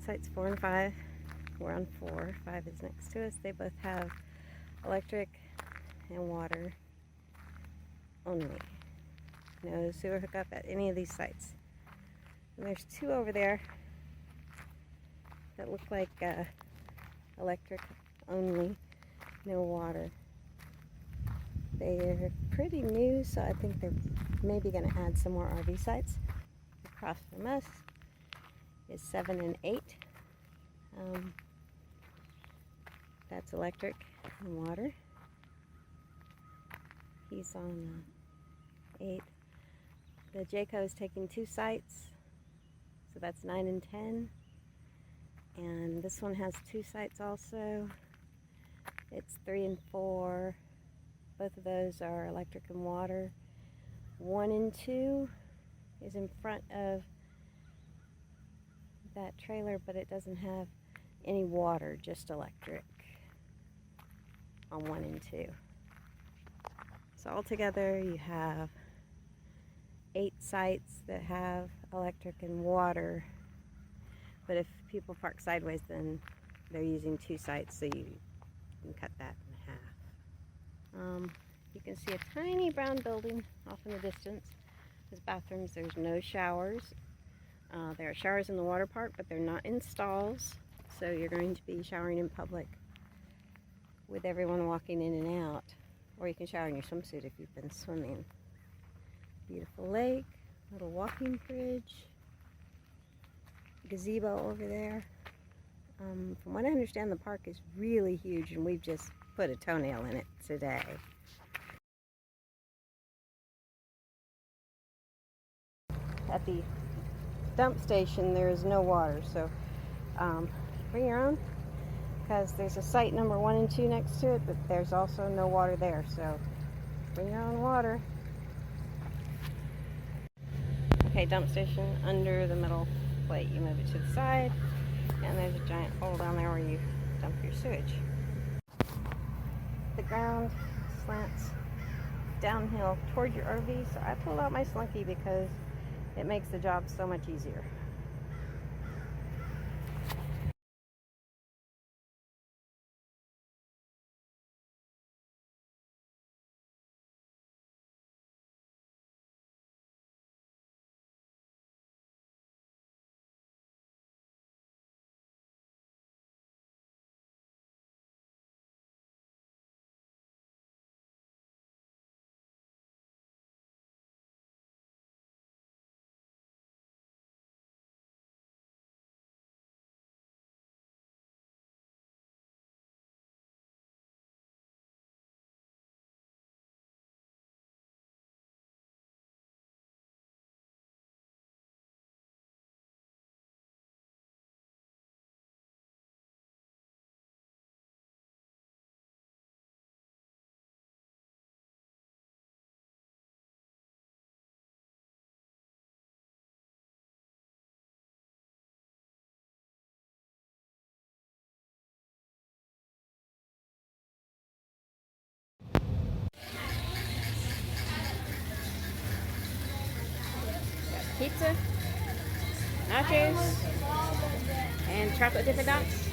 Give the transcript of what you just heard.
sites 4 and 5. We're on 4. 5 is next to us. They both have electric and water only. No sewer hookup at any of these sites. And there's 2 over there that look like electric only, no water. They're pretty new, so I think they're maybe going to add some more RV sites. Across from us is 7 and 8. That's electric and water. He's on 8. The Jayco is taking 2 sites, so that's 9 and 10. And this one has 2 sites also. It's 3 and 4. Both of those are electric and water. 1 and 2 is in front of that trailer, but it doesn't have any water, just electric on 1 and 2. So altogether you have 8 sites that have electric and water, but if people park sideways, then they're using 2 sites, so you can cut that in half. You can see a tiny brown building off in the distance. There's bathrooms. There's no showers. There are showers in the water park, but they're not in stalls, so you're going to be showering in public with everyone walking in and out, or you can shower in your swimsuit if you've been swimming. Beautiful lake, little walking bridge, gazebo over there. From what I understand, the park is really huge, and we've just put a toenail in it today. At the dump station, there is no water, so bring your own, because there's a site number 1 and 2 next to it, but there's also no water there, so bring your own water. Okay, dump station under the middle plate. You move it to the side, and there's a giant hole down there where you dump your sewage. The ground slants downhill toward your RV, so I pulled out my Slunky because it makes the job so much easier. Pizza, nachos, and chocolate Dippin' Dots.